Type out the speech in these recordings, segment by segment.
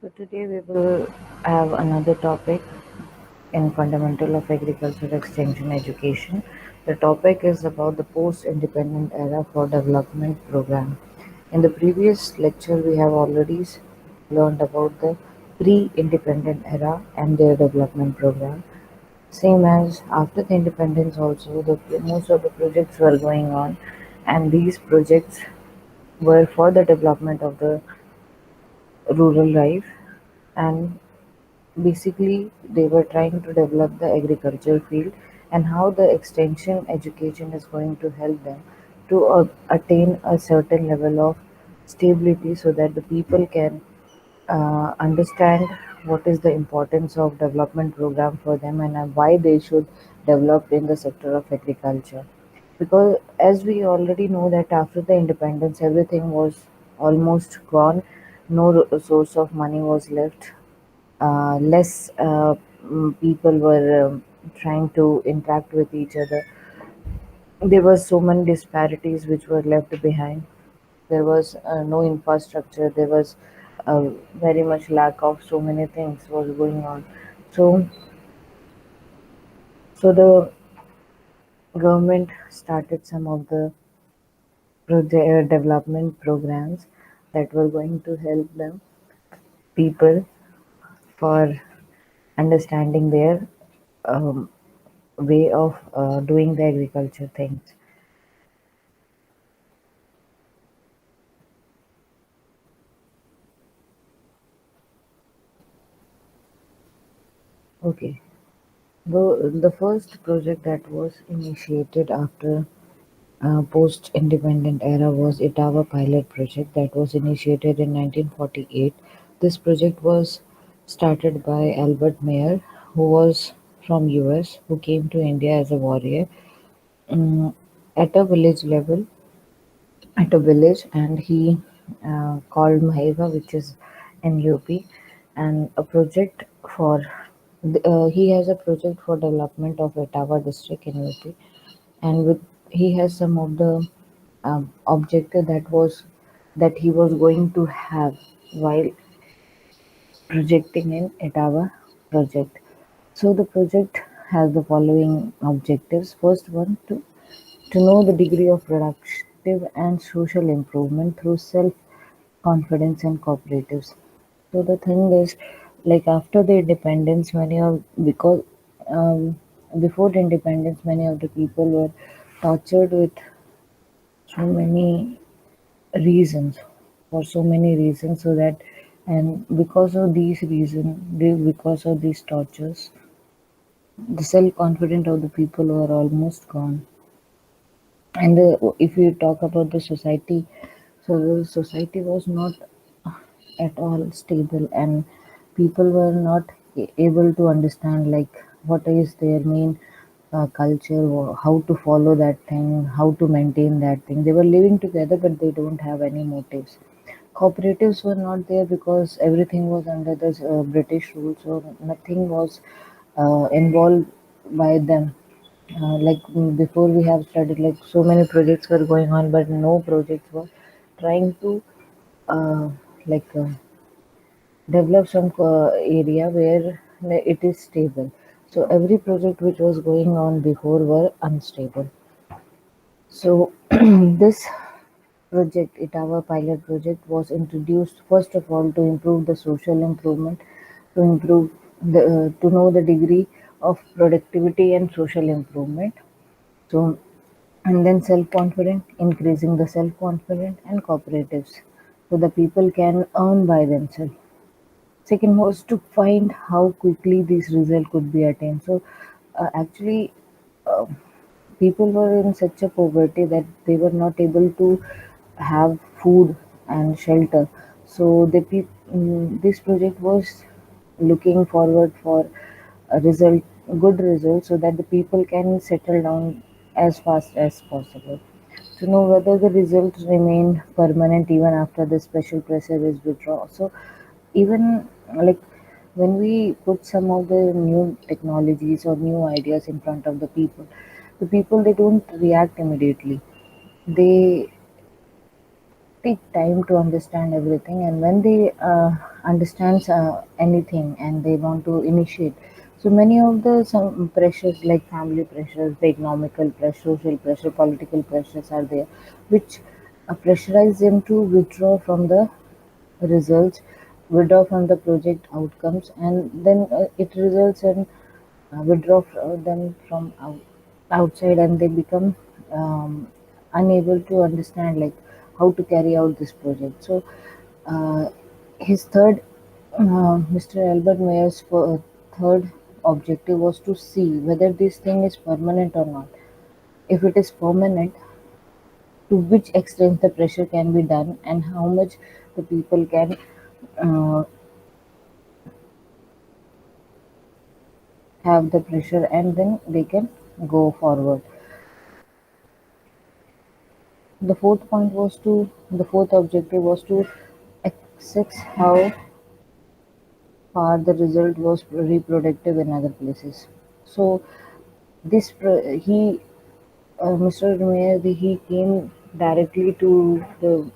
So today we will have another topic in Fundamental of Agriculture Extension Education. The topic is about the post-independent era for development program. In the previous lecture, we have already learned about the pre-independent era and their development program. Same as after the independence also, most of the projects were going on, and these projects were for the development of the rural life, and basically they were trying to develop the agriculture field and how the extension education is going to help them to attain a certain level of stability so that the people can understand what is the importance of development program for them and why they should develop in the sector of agriculture, because as we already know that after the independence everything was almost gone. No source of money was left. Less people were trying to interact with each other. There were so many disparities which were left behind. There was no infrastructure. There was very much lack of so many things was going on. So, so the government started some of the development programs that were going to help them people for understanding their um, way of doing the agriculture things. Okay. The first project that was initiated after post-independent era was Etava pilot project that was initiated in 1948. This project was started by Albert Mayer, who was from US, who came to India as a warrior um, at a village level, at a village, and he called Maheva, which is in UP, and a project for he has a project for development of Etava district in UP, and with he has some of the objective that he was going to have while projecting in Etava project. So the project has the following objectives. First one, to know the degree of productive and social improvement through self-confidence and cooperatives. So the thing is, like after the independence, many of because um, before the independence, many of the people were tortured with so many reasons, for so many reasons, so that and because of these reasons, because of these tortures, the self-confidence of the people were almost gone. And if you talk about the society, so the society was not at all stable, and people were not able to understand like what is their main culture, or how to follow that thing, how to maintain that thing. They were living together, but they don't have any motives. Cooperatives were not there because everything was under the British rule, so nothing was involved by them. Before we have studied, like so many projects were going on, but no projects were trying to uh, like develop some area where it is stable. So every project which was going on before were unstable. So this project, Itawa pilot project, was introduced first of all to improve the social improvement, to improve to know the degree of productivity and social improvement. So, and then self-confident, increasing the self-confident and cooperatives, so the people can earn by themselves. Second was to find how quickly this result could be attained. So, actually, uh, people were in such a poverty that they were not able to have food and shelter. So, this project was looking forward for a result, good result, so that the people can settle down as fast as possible. To know whether the results remain permanent even after the special pressure is withdrawn. So even like when we put some of the new technologies or new ideas in front of the people they don't react immediately. They take time to understand everything, and when they understand anything and they want to initiate, so many of the some pressures like family pressures, the economical pressure, social pressure, political pressures are there, which pressurize them to withdraw from the results, withdraw from the project outcomes, and then it results in withdraw them from outside, and they become unable to understand like how to carry out this project. So uh, his third Mr. Albert Mayer's third objective was to see whether this thing is permanent or not. If it is permanent, to which extent the pressure can be done, and how much the people can uh, have the pressure, and then they can go forward. The fourth objective was to assess how far the result was reproductive in other places. So Mr. Mayor, he came directly to the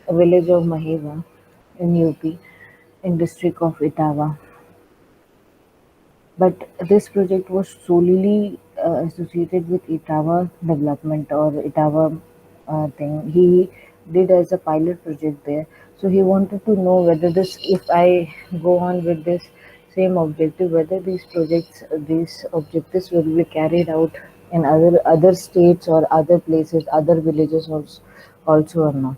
village of Maheva in UP, in district of Etawah. But this project was solely associated with Etawah development or Etawah thing. He did as a pilot project there. So he wanted to know whether this, if I go on with this same objective, whether these objectives will be carried out in other states or other places, other villages also or not.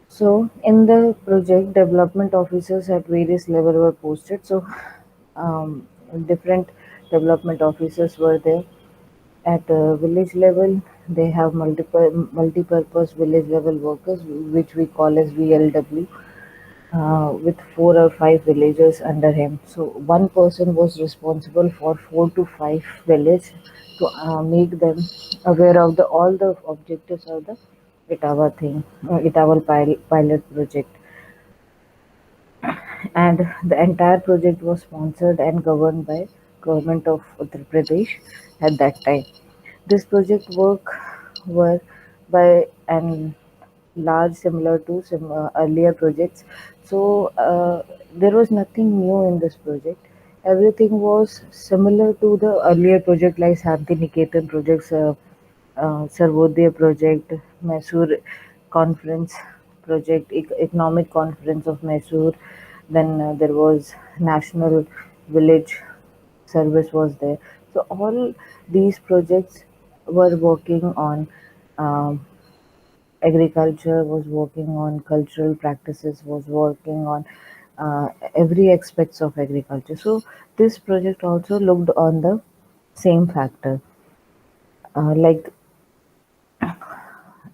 So in the project, development officers at various level were posted. So um, different development officers were there. At village level, they have multi-purpose village level workers, which we call as VLW, with 4 or 5 villagers under him. So one person was responsible for 4 to 5 village to make them aware of the all the objectives of the Itawa pilot project, and the entire project was sponsored and governed by government of Uttar Pradesh at that time. This project work were by and large similar to some earlier projects. So there was nothing new in this project. Everything was similar to the earlier project like Shanti Niketan projects, Sarvodaya project, Mysore conference project, economic conference of Mysore. Then there was national village service was there. So all these projects were working on um, agriculture, was working on cultural practices, was working on every aspects of agriculture. So this project also looked on the same factor, like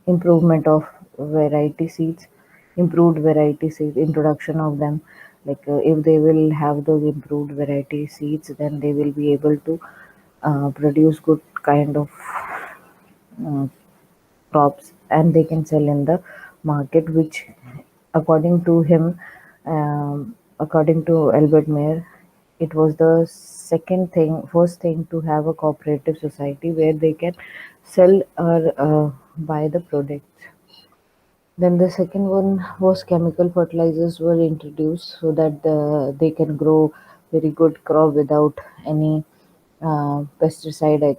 improvement of variety seeds, improved variety seeds, introduction of them. Like if they will have those improved variety seeds, then they will be able to produce good kind of uh, crops, and they can sell in the market, which according to him, according to Albert Mayer, it was the first thing to have a cooperative society where they can sell or buy the products. Then the second one was chemical fertilizers were introduced so that they can grow very good crop without any pesticide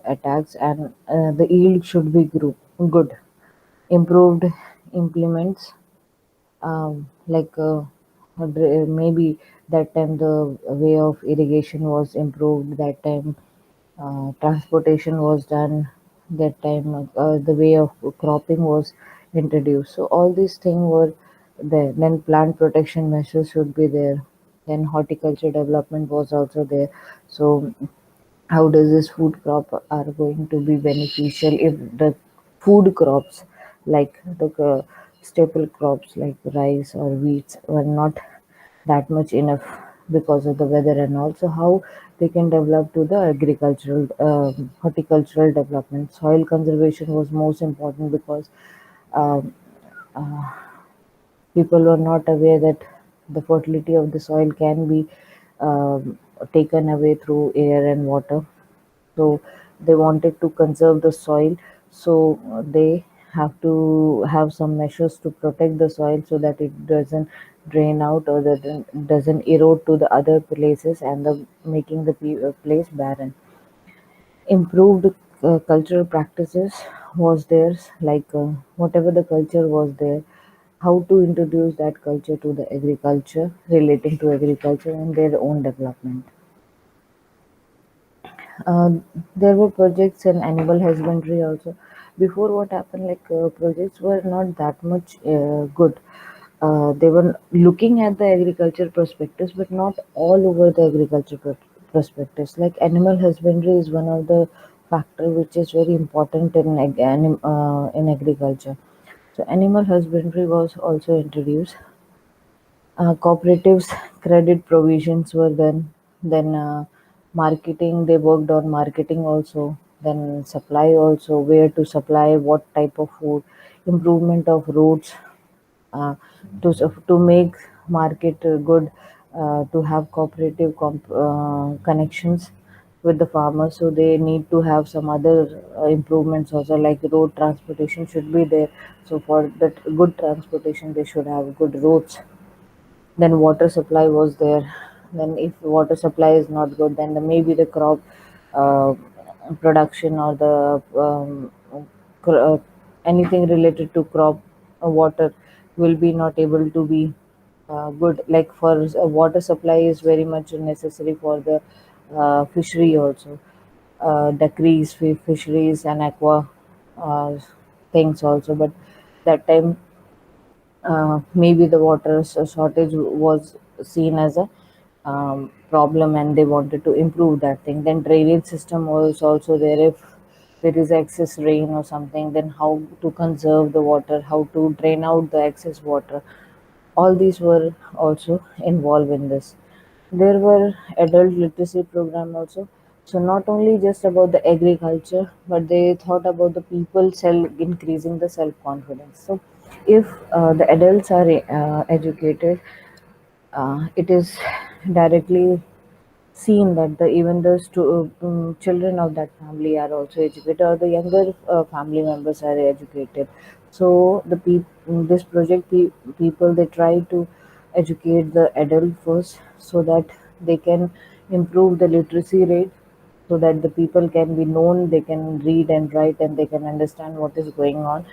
attacks, and the yield should be good. Improved implements, like maybe that time the way of irrigation was improved. That time transportation was done. That time the way of cropping was introduced. So all these things were there. Then plant protection measures should be there. Then horticulture development was also there. So how does this food crop are going to be beneficial if the food crops like the staple crops like rice or wheat were not that much enough because of the weather, and also how they can develop to the agricultural horticultural development. Soil conservation was most important because um, people were not aware that the fertility of the soil can be um, taken away through air and water. So they wanted to conserve the soil. So they have to have some measures to protect the soil so that it doesn't drain out or that it doesn't erode to the other places and making the place barren. Improved cultural practices was there, like whatever the culture was there, how to introduce that culture to the agriculture, relating to agriculture and their own development. uh, there were projects in animal husbandry also. Before, what happened, like projects were not that much good. They were looking at the agriculture perspectives, but not all over the agriculture perspectives. Like animal husbandry is one of the factor which is very important in in agriculture. So animal husbandry was also introduced. Cooperatives credit provisions were done. Then marketing, they worked on marketing also. Then supply also, where to supply, what type of food, improvement of routes, uh, to make market good, to have cooperative connections with the farmers. So they need to have some other improvements also, like road transportation should be there. So for that good transportation, they should have good roads. Then water supply was there. Then if water supply is not good, then maybe the crop uh, production or the anything related to crop water will be not able to be good. Like for water supply is very much necessary for the fishery also, decrease fisheries and aqua uh, things also. But that time maybe the water shortage was seen as a problem, and they wanted to improve that thing. Then drainage system was also there. If there is excess rain or something, then how to conserve the water, how to drain out the excess water. All these were also involved in this. There were adult literacy program also. So not only just about the agriculture, but they thought about the people self increasing the self confidence. So if the adults are educated, it is directly seen that even the children of that family are also educated, or the younger family members are educated. So this project people, they try to educate the adult first, so that they can improve the literacy rate, so that the people can be known, they can read and write, and they can understand what is going on.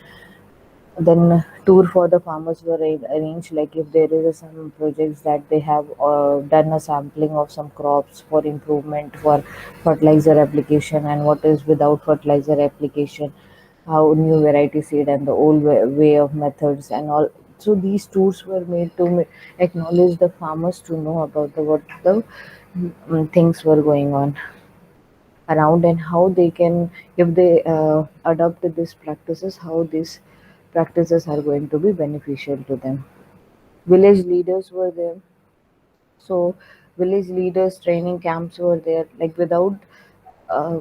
Then tour for the farmers were arranged, like if there is some projects that they have done a sampling of some crops for improvement for fertilizer application, and what is without fertilizer application, how new variety seed and the old way of methods and all. So these tours were made to acknowledge the farmers, to know about the what the things were going on around, and how they can, if they adopt these practices, how these practices are going to be beneficial to them. Village leaders were there. So village leaders training camps were there. Like without uh,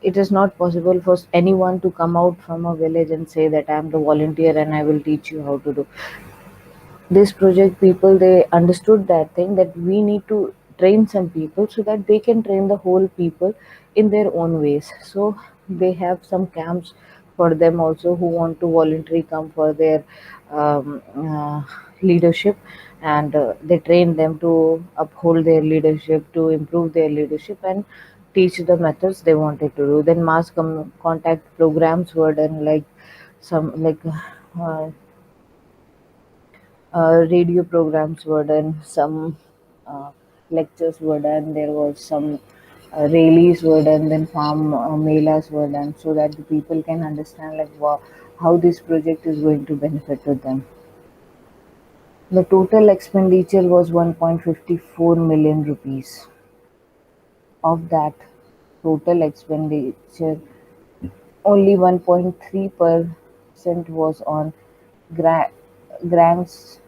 it is not possible for anyone to come out from a village and say that I am the volunteer and I will teach you how to do this project. People, they understood that thing, that we need to train some people so that they can train the whole people in their own ways. So they have some camps for them also, who want to voluntarily come for their leadership, and they train them to uphold their leadership, to improve their leadership, and teach the methods they wanted to do. Then mass contact programs were done, like some like uh, radio programs were done, some lectures were done, there was some rallies were done, then farm melas were done, so that the people can understand like how this project is going to benefit to them. The total expenditure was 1.54 million rupees. Of that total expenditure, only 1.3% was on gra- grants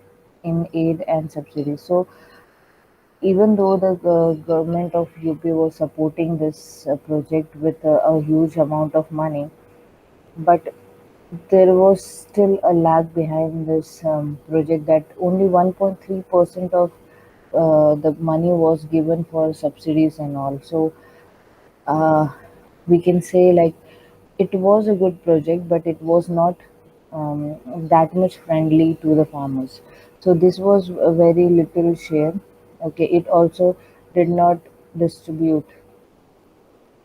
in aid and subsidies. So even though the government of UP was supporting this project with a huge amount of money, but there was still a lag behind this project, that only 1.3% of the money was given for subsidies and all. So uh, we can say like it was a good project, but it was not. that much friendly to the farmers. So this was a very little share. Okay, it also did not distribute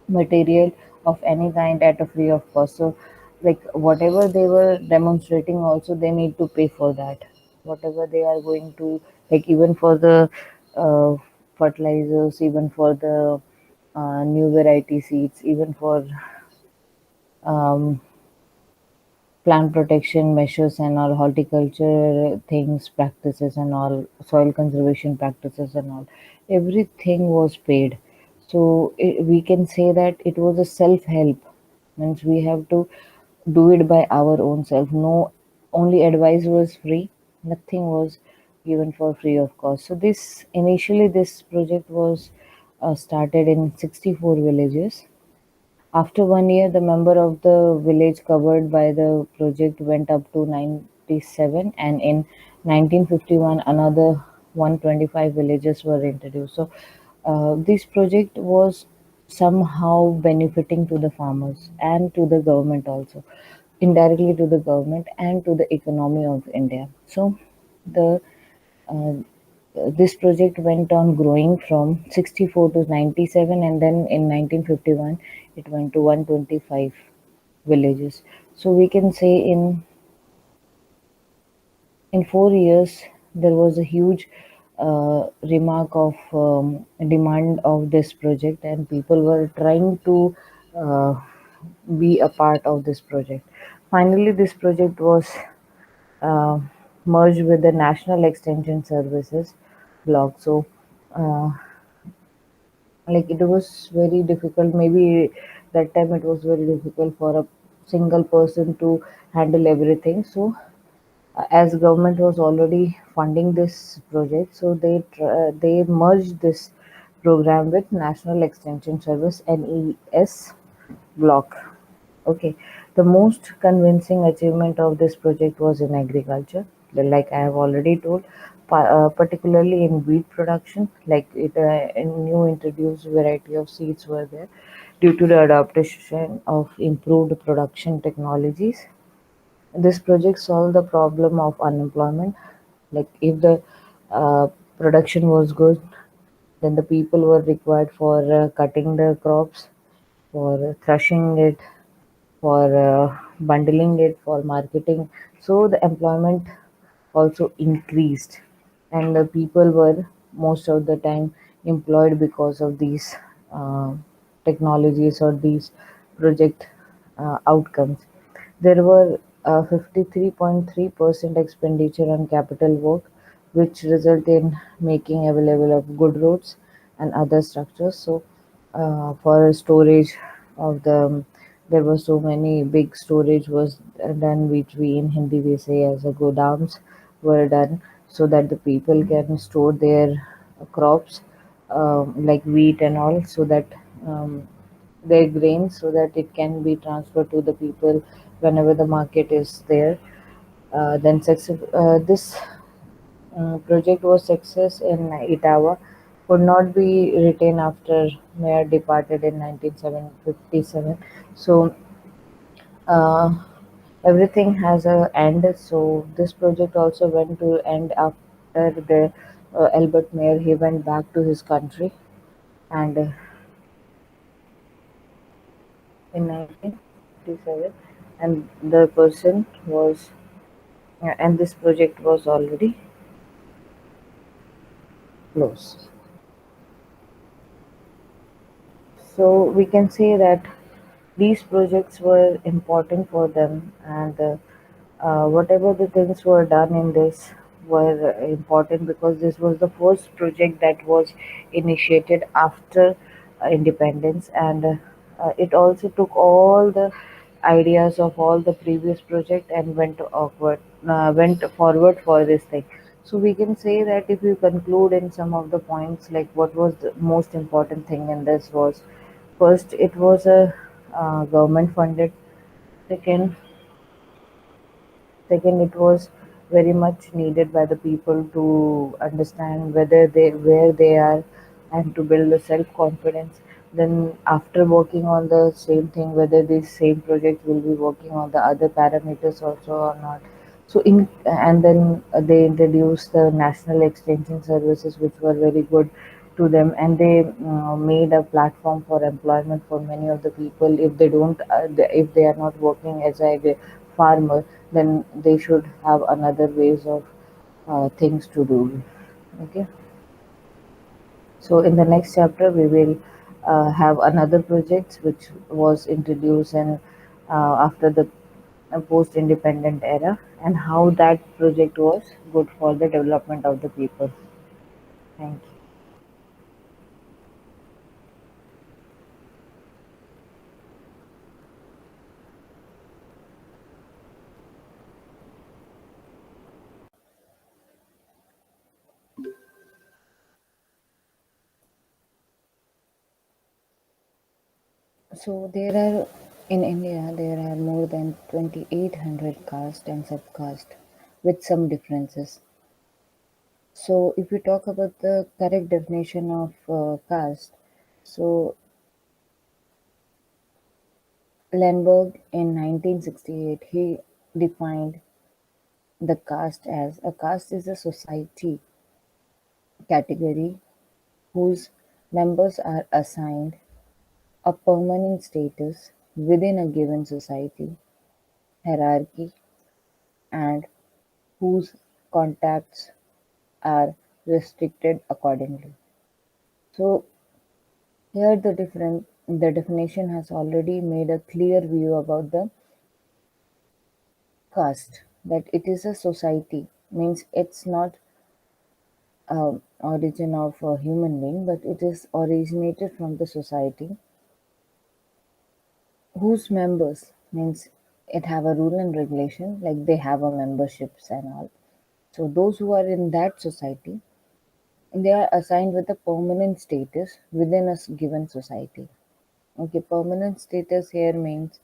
material of any kind at a free of cost. So, like whatever they were demonstrating, also they need to pay for that. Whatever they are going to, like even for the uh, fertilizers, even for the new variety seeds, even for um, plant protection measures and all, horticulture things, practices and all, soil conservation practices and all, everything was paid. So we can say that it was a self-help, means we have to do it by our own self. No, only advice was free, nothing was given for free of cost. So this initially this project was started in 64 villages. After 1 year, the number of the village covered by the project went up to 97, and in 1951, another 125 villages were introduced. So, this project was somehow benefiting to the farmers and to the government also, indirectly to the government and to the economy of India. So, the uh, this project went on growing from 64 to 97, and then in 1951 it went to 125 villages. So we can say in 4 years there was a huge remark of demand of this project, and people were trying to uh, be a part of this project. Finally, this project was uh, merged with the National Extension Services block. So, uh, like it was very difficult. Maybe that time it was very difficult for a single person to handle everything. So, as government was already funding this project, so they merged this program with National Extension Service (NES) block. Okay, the most convincing achievement of this project was in agriculture, like I have already told, particularly in wheat production. Like a new introduced variety of seeds were there due to the adaptation of improved production technologies. This project solved the problem of unemployment. Like if the uh, production was good, then the people were required for cutting the crops, for threshing it, for bundling it, for marketing. So the employment also increased, and the people were most of the time employed because of these uh, technologies or these project outcomes. There were 53.3% expenditure on capital work, which result in making available of good roads and other structures. So, for storage of the, there were so many big storage was done, which we in Hindi we say as a godams were done, so that the people can store their crops, like wheat and all, so that their grains, so that it can be transferred to the people whenever the market is there. Then this project was success in Itawa could not be retained after mayor departed in 1957. So uh, everything has a end. So this project also went to end after the Albert Mayer. He went back to his country, and in 1957, and the person was, and this project was already closed. So we can say that these projects were important for them, and whatever the things were done in this were important because this was the first project that was initiated after independence, and it also took all the ideas of all the previous project and went forward for this thing. So we can say that if you conclude in some of the points, like what was the most important thing in this was, first, it was a government funded. Second, second, it was very much needed by the people to understand where they are and to build the self confidence. Then after working on the same thing, whether this same project will be working on the other parameters also or not. So in and then they introduced the national extension services, which were very good to them, and they made a platform for employment for many of the people. If they don't, if they are not working as a farmer, then they should have another ways of things to do. Okay. So in the next chapter, we will have another project which was introduced and after the post-independent era, and how that project was good for the development of the people. Thank you. So there are in India there are more than 2,800 caste and subcaste with some differences. So if we talk about the correct definition of caste, so Lenberg in 1968 he defined the caste as a caste is a society category whose members are assigned a permanent status within a given society hierarchy and whose contacts are restricted accordingly. So here the definition has already made a clear view about the caste, that it is a society, means it's not origin of a human being, but it is originated from the society whose members, means it have a rule and regulation, like they have a memberships and all. So those who are in that society, they are assigned with a permanent status within a given society. Okay, permanent status here means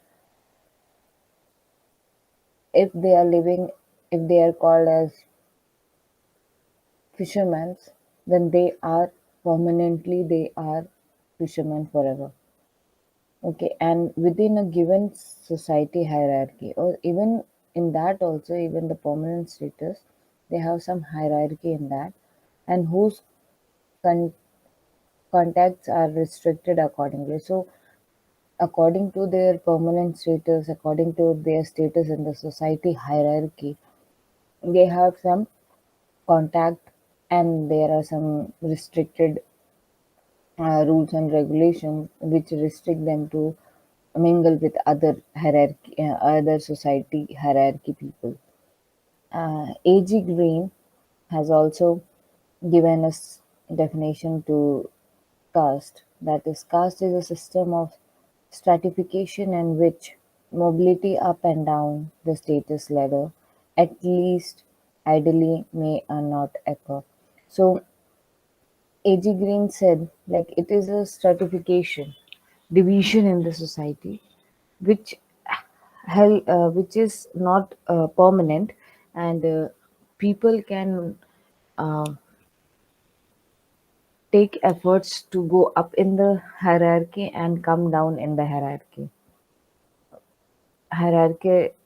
if they are living, if they are called as fishermen, then they are permanently they are fishermen forever. Okay, and within a given society hierarchy, or even in that also, even the permanent status, they have some hierarchy in that, and whose con- contacts are restricted accordingly. So, according to their permanent status, according to their status in the society hierarchy, they have some contact, and there are some restricted rules and regulations which restrict them to mingle with other hierarchy, other society hierarchy people. A.G. Green has also given us definition to caste. That is, caste is a system of stratification in which mobility up and down the status ladder, at least ideally, may or not occur. So A.G. Green said, like it is a stratification, division in the society, which which is not permanent, and people can uh, take efforts to go up in the hierarchy and come down in the hierarchy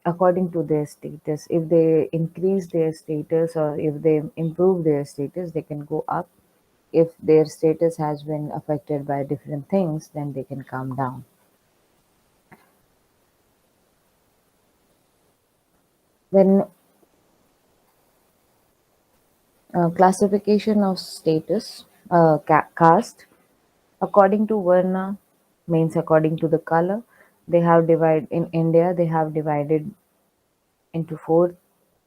according to their status. If they increase their status or if they improve their status, they can go up. If their status has been affected by different things, then they can come down. Then classification of status, caste, according to Varna, means according to the color, they have divided in India. They have divided into four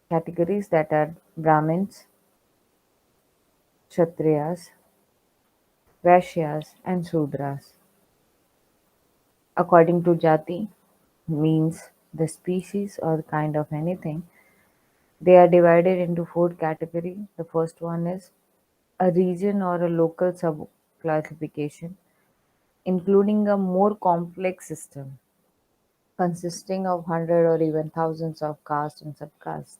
categories, that are Brahmins, Kshatriyas, Vaishyas, and Sudras. According to Jati, means the species or kind of anything. They are divided into four categories. The first one is a region or a local sub classification, including a more complex system consisting of hundred or even thousands of castes and subcastes.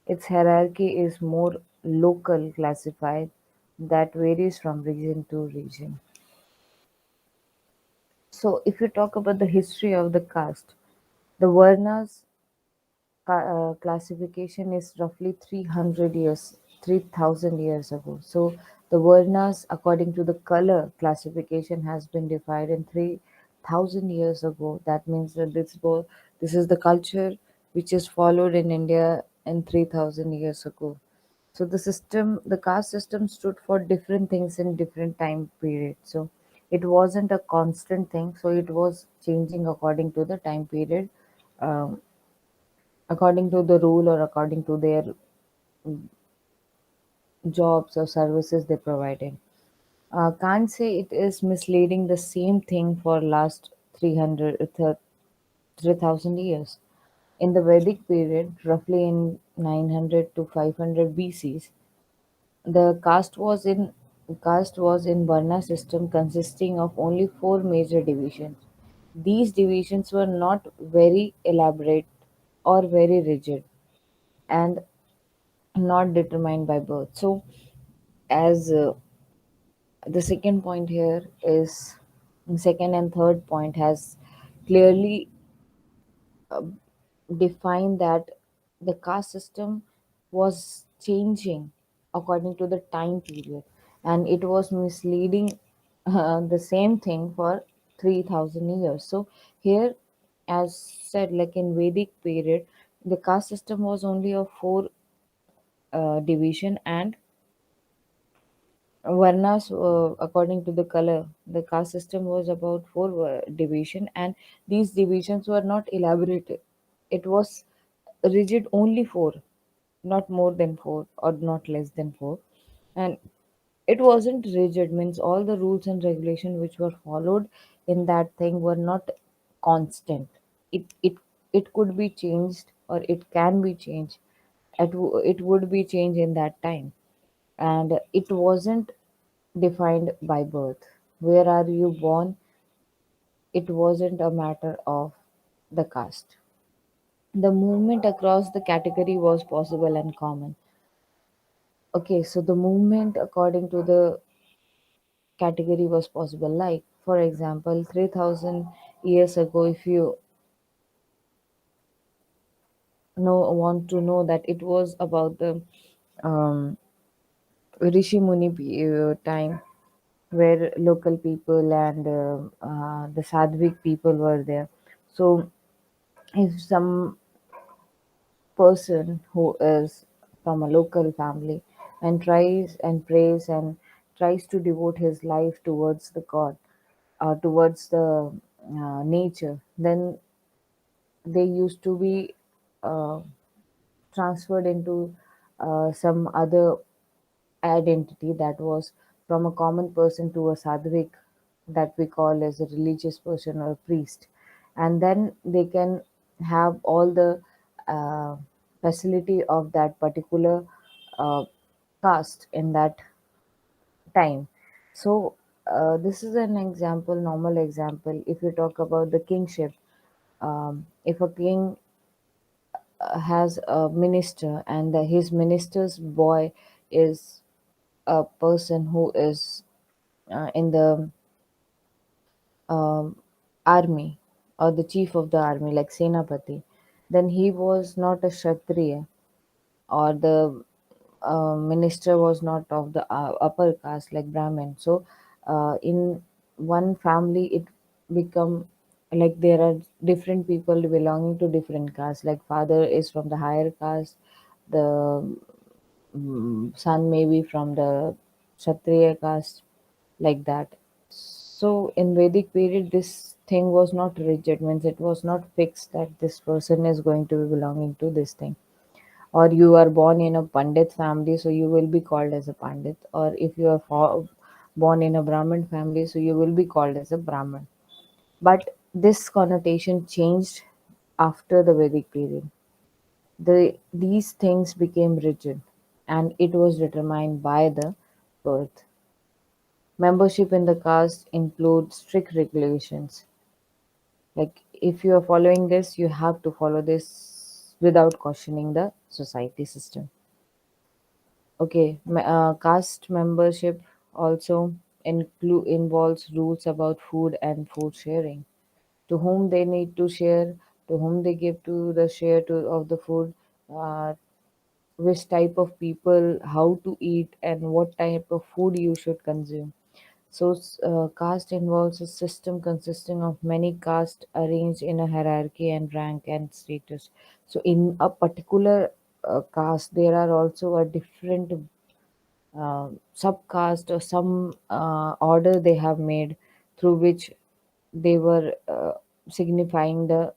Its hierarchy is more local classified that varies from region to region. So, if you talk about the history of the caste, the Varnas classification is roughly 300 years, 3000 years ago. So, the Varnas, according to the color classification, has been divided in 3000 years ago. That means that this is the culture which is followed in India in 3000 years ago. So the caste system stood for different things in different time periods. So it wasn't a constant thing. So it was changing according to the time period, um, according to the rule or according to their jobs or services they provided. Can't say it is misleading the same thing for last 3000 years. In the Vedic period, roughly in 900 to 500 BCs, the caste was in Varna system consisting of only four major divisions. These divisions were not very elaborate or very rigid and not determined by birth. So, as the second point here is second and third point has clearly defined that the caste system was changing according to the time period and it was misleading the same thing for 3000 years. So here, as said, like in Vedic period, the caste system was only of four division and Varnas, according to the color, the caste system was about four division, and these divisions were not elaborated. It was rigid only four, not more than four or not less than four, and it wasn't rigid. Means all the rules and regulation which were followed in that thing were not constant. It could be changed or it can be changed. It would be changed in that time and it wasn't defined by birth. Where are you born? It wasn't a matter of the caste. The movement across the category was possible and common. Okay, so the movement according to the category was possible. Like, for example, 3000 years ago, if you want to know that it was about the um, Rishi Muni time where local people and the Sadhvik people were there. So if some person who is from a local family and tries and prays and tries to devote his life towards the God, towards the nature, then they used to be uh, transferred into some other identity that was from a common person to a sadhvik that we call as a religious person or a priest, and then they can have all the uh, facility of that particular uh, caste in that time. So this is an example, normal example. If you talk about the kingship, if a king has a minister and his minister's boy is a person who is in the um, army or the chief of the army, like Senapati, then he was not a Kshatriya or the minister was not of the upper caste like Brahmin. So, in one family, it become like there are different people belonging to different castes. Like father is from the higher caste, the son may be from the Kshatriya caste, like that. So in Vedic period, this thing was not rigid, means it was not fixed that this person is going to be belonging to this thing. Or you are born in a Pandit family, so you will be called as a Pandit. Or if you are born in a Brahmin family, so you will be called as a Brahmin. But this connotation changed after the Vedic period. These things became rigid, and it was determined by the birth. Membership in the caste includes strict regulations. Like if you are following this, you have to follow this without questioning the society system. Okay, caste membership also. involves rules about food and food sharing, to whom they need to share, to whom they give to the share to of the food, uh, which type of people, how to eat, and what type of food you should consume. So, caste involves a system consisting of many castes arranged in a hierarchy and rank and status. So, in a particular caste, there are also a different subcaste or some order they have made through which they were signifying the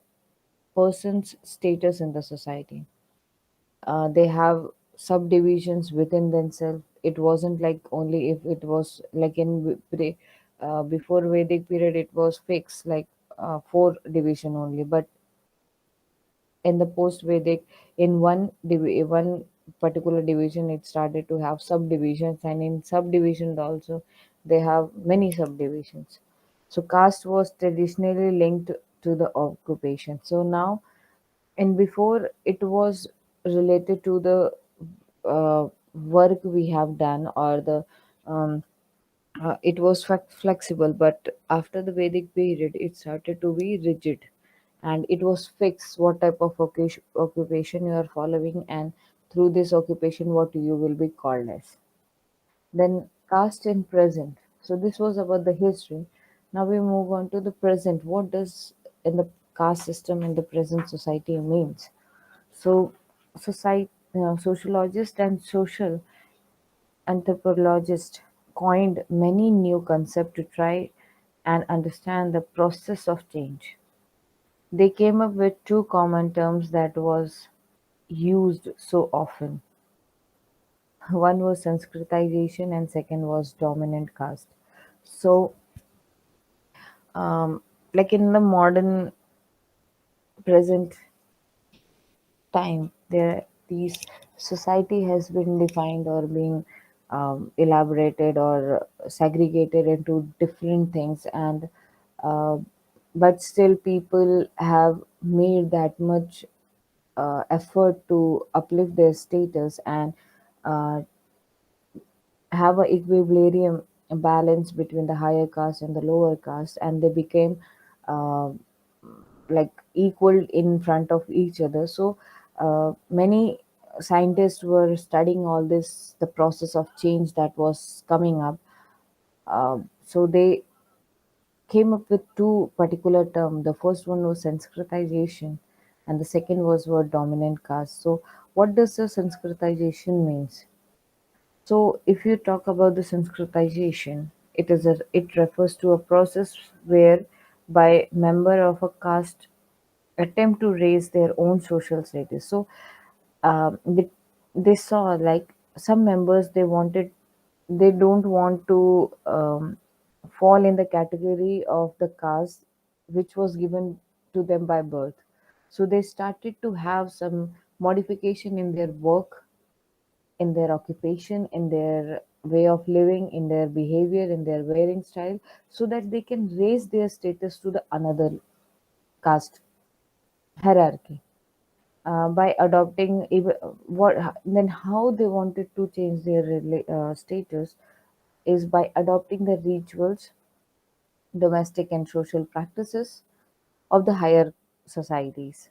person's status in the society. They have subdivisions within themselves. It wasn't like only if it was like before Vedic period, it was fixed like four division only. But in the post Vedic, in one particular division, it started to have subdivisions, and in subdivisions also, they have many subdivisions. So caste was traditionally linked to the occupation. So now, and before it was related to the work we have done, or the um, it was flexible, but after the Vedic period it started to be rigid, and it was fixed what type of occupation you are following, and through this occupation what you will be called as. Then caste in present. So this was about the history. Now we move on to the present. What does in the caste system in the present society means? So, sociologist and social anthropologist coined many new concepts to try and understand the process of change. They came up with two common terms that was used so often. One was Sanskritization and second was dominant caste. So, um, like in the modern present time, there these society has been defined or being elaborated or segregated into different things, and uh, but still people have made that much effort to uplift their status and uh, have a equilibrium, a balance between the higher caste and the lower caste, and they became uh, like equal in front of each other. So many scientists were studying all this, the process of change that was coming up. So they came up with two particular terms. The first one was Sanskritization, and the second was word dominant caste. So what does the Sanskritization means? So, if you talk about the Sanskritization, it refers to a process where by member of a caste attempt to raise their own social status. So, they saw like some members they don't want to fall in the category of the caste which was given to them by birth. So they started to have some modification in their work, in their occupation, in their way of living, in their behavior, in their wearing style, so that they can raise their status to the another caste hierarchy. By adopting even what then how they wanted to change their status is by adopting the rituals, domestic and social practices of the higher societies.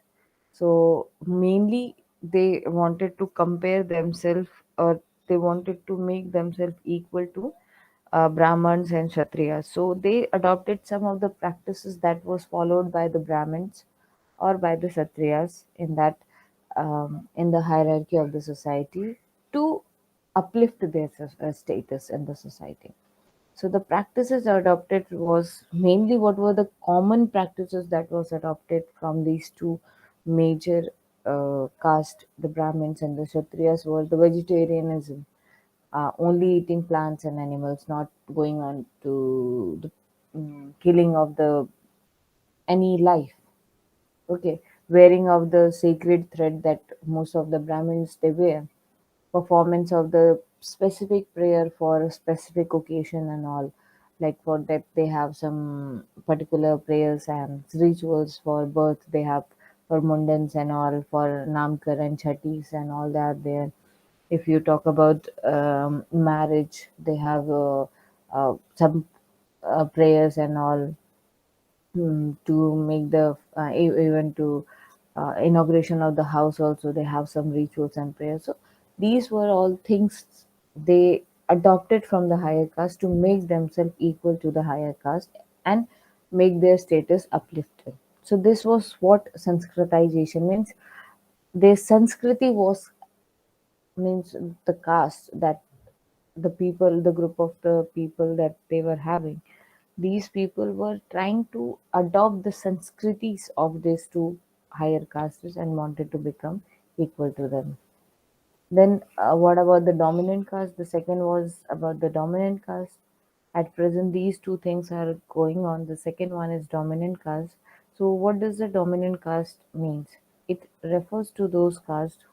So mainly they wanted to compare themselves, or they wanted to make themselves equal to Brahmins and Kshatriyas. So they adopted some of the practices that was followed by the Brahmins or by the Kshatriyas in that in the hierarchy of the society, to uplift their status in the society. So the practices adopted was mainly what were the common practices that was adopted from these two major caste, the Brahmins and the Kshatriyas, were the vegetarianism, only eating plants and animals, not going on to the killing of the any life. Okay, wearing of the sacred thread that most of the Brahmins they wear, performance of the specific prayer for a specific occasion and all, like for that they have some particular prayers and rituals. For birth they have, for mundans and all, for namkar and chatis and all that there. If you talk about marriage, they have some prayers and all, to make the even to inauguration of the house also they have some rituals and prayers. So these were all things they adopted from the higher caste to make themselves equal to the higher caste and make their status uplifted. So this was what Sanskritization means. Their Sanskriti was means the caste that the people, the group of the people that they were having. These people were trying to adopt the Sanskritis of these two higher castes and wanted to become equal to them. Then, what about the dominant caste? The second was about the dominant caste. At present, these two things are going on. The second one is dominant caste. So, what does the dominant caste means? It refers to those castes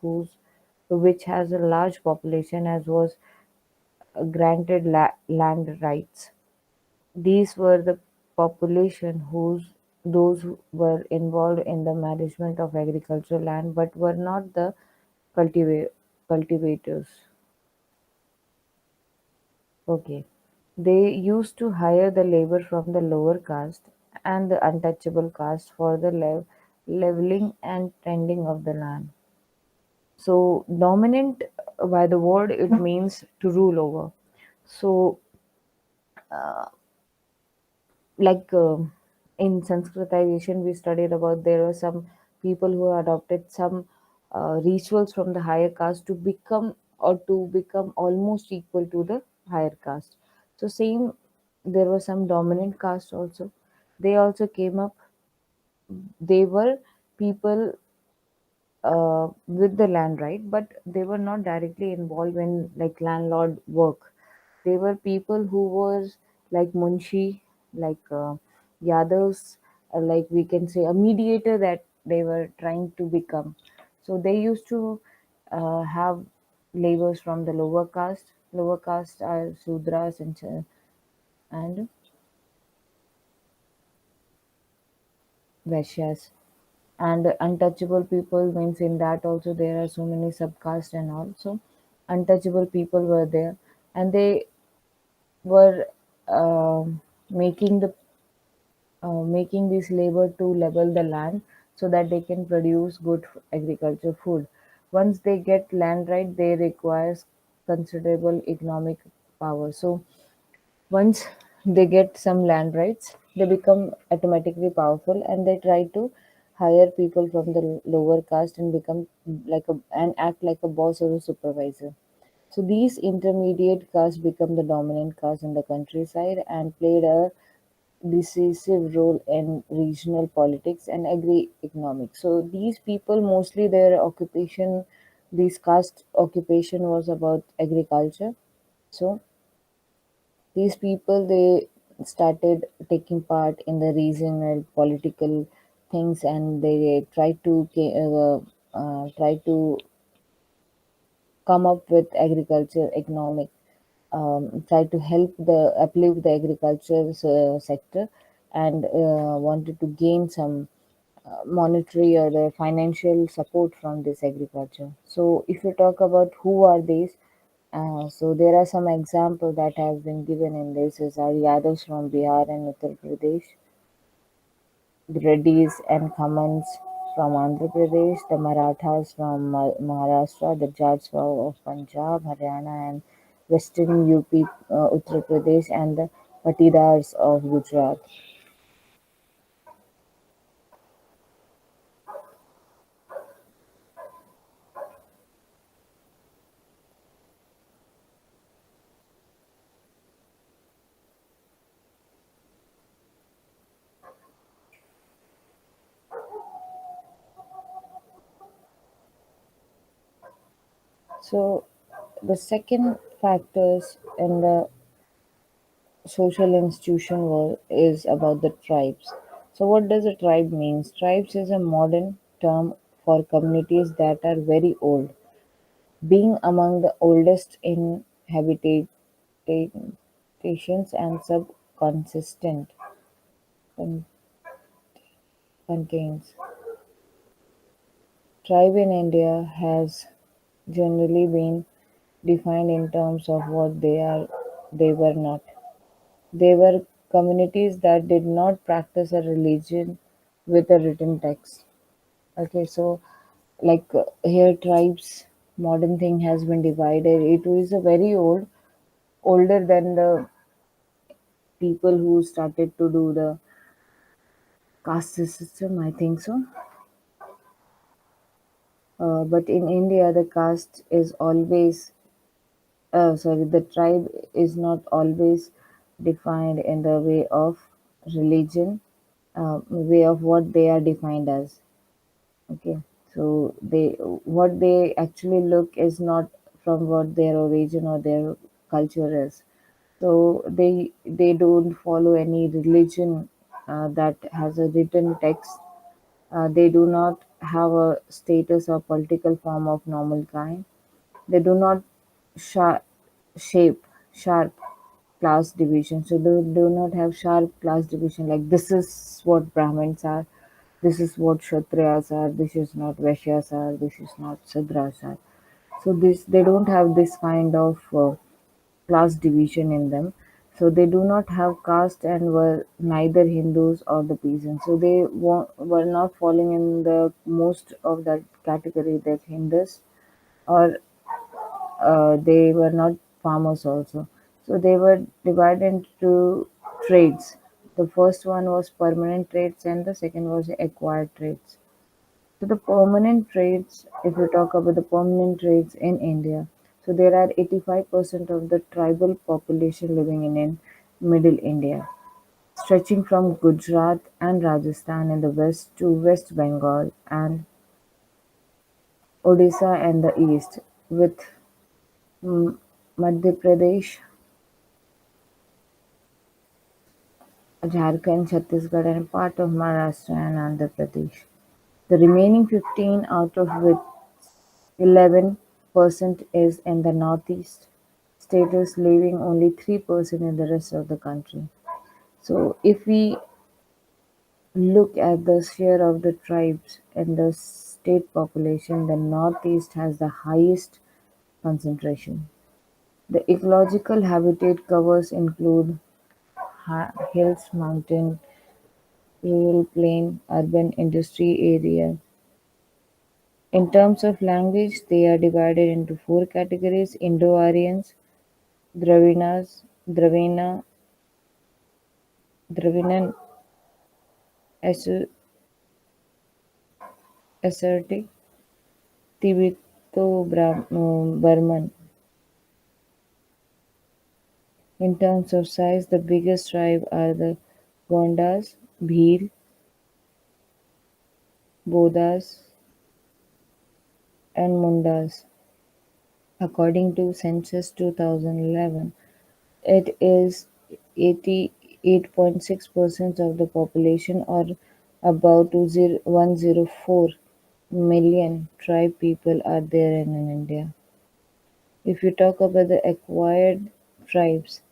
which has a large population as was granted land rights. These were the population those who were involved in the management of agricultural land but were not the cultivators. Okay. They used to hire the labor from the lower caste and the untouchable caste for the leveling and tending of the land. So dominant, by the word it means to rule over. So like in Sanskritization we studied about there were some people who adopted some rituals from the higher caste to become or to become almost equal to the higher caste. So same, there were some dominant caste also. They also came up. They were people with the land right, but they were not directly involved in like landlord work. They were people who was like munshi, like yadavs, like we can say a mediator that they were trying to become. So they used to have laborers from the lower caste. Lower caste are sudras and vaishyas. And untouchable people means in that also there are so many subcaste and all. So untouchable people were there, and they were making the making this labor to level the land so that they can produce good agriculture food. Once they get land right, they requires considerable economic power. So once they get some land rights, they become automatically powerful and they try to hire people from the lower caste and become like a and act like a boss or a supervisor. So these intermediate castes become the dominant caste in the countryside and played a decisive role in regional politics and agri-economics. So these people mostly their occupation, this caste occupation was about agriculture. So these people they started taking part in the regional political things and they try to come up with agriculture economic, try to help the uplift the agriculture sector and wanted to gain some monetary or the financial support from this agriculture. So if you talk about who are these, so there are some examples that has been given in this is our Yadavs from Bihar and Uttar Pradesh, the Reddys and Khammans from Andhra Pradesh, the Marathas from Maharashtra, the Jats of Punjab, Haryana and Western UP, Uttar Pradesh, and the Patidars of Gujarat. So the second factors in the social institution is about the tribes. So what does a tribe mean? Tribes is a modern term for communities that are very old, being among the oldest in habitations and subconsistent con- contains. Tribe in India has generally been defined in terms of what they are, they were not. They were communities that did not practice a religion with a written text. Okay, so here tribes modern thing has been divided. It is a very older than the people who started to do the caste system. I think so. But in India, the caste is always sorry, the tribe is not always defined in the way of religion, way of what they are defined as. Okay, so they what they actually look is not from what their origin or their culture is. So they don't follow any religion that has a written text. They do not have a status or political form of normal kind. They do not sha- shape sharp class division. So they do not have sharp class division like this is what Brahmins are, this is what Kshatriyas are, this is not Vaishyas are, this is not Sudras are. So this they don't have this kind of class division in them. So they do not have caste and were neither Hindus or the peasants. So they were not falling in the most of that category that Hindus or they were not farmers also. So they were divided into trades. The first one was permanent trades and the second was acquired trades. So the permanent trades, if you talk about the permanent trades in India, so there are 85% of the tribal population living in middle India, stretching from Gujarat and Rajasthan in the west to West Bengal and Odisha in the east, with mm, Madhya Pradesh, Jharkhand, Chhattisgarh, and part of Maharashtra and Andhra Pradesh. The remaining 15 out of which 11% is in the northeast states, leaving only 3% in the rest of the country. So if we look at the share of the tribes in the state population, the northeast has the highest concentration. The ecological habitat covers include hills, mountain, rural plain, urban industry area. In terms of language, they are divided into four categories: Indo-Aryans, Dravinas, Dravidian, Asserti, Tibeto-Burman. In terms of size, the biggest tribe are the Gondas, Bhil, Bodas, and Mundas. According to Census 2011, it is 88.6% of the population, or about 104 million tribe people are there in India. If you talk about the acquired tribes,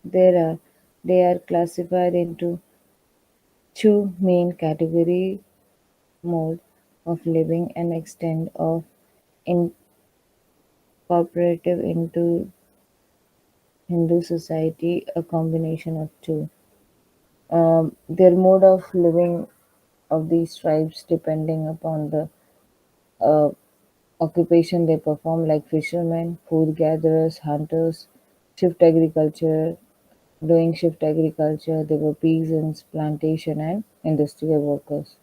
there are they are classified into two main category: mode of living and extent of incorporative into Hindu society, a combination of two. Their mode of living of these tribes depending upon the uh, occupation they perform, like fishermen, food gatherers, hunters, shift agriculture. Doing shift agriculture, they were peasants, plantation, and industrial workers.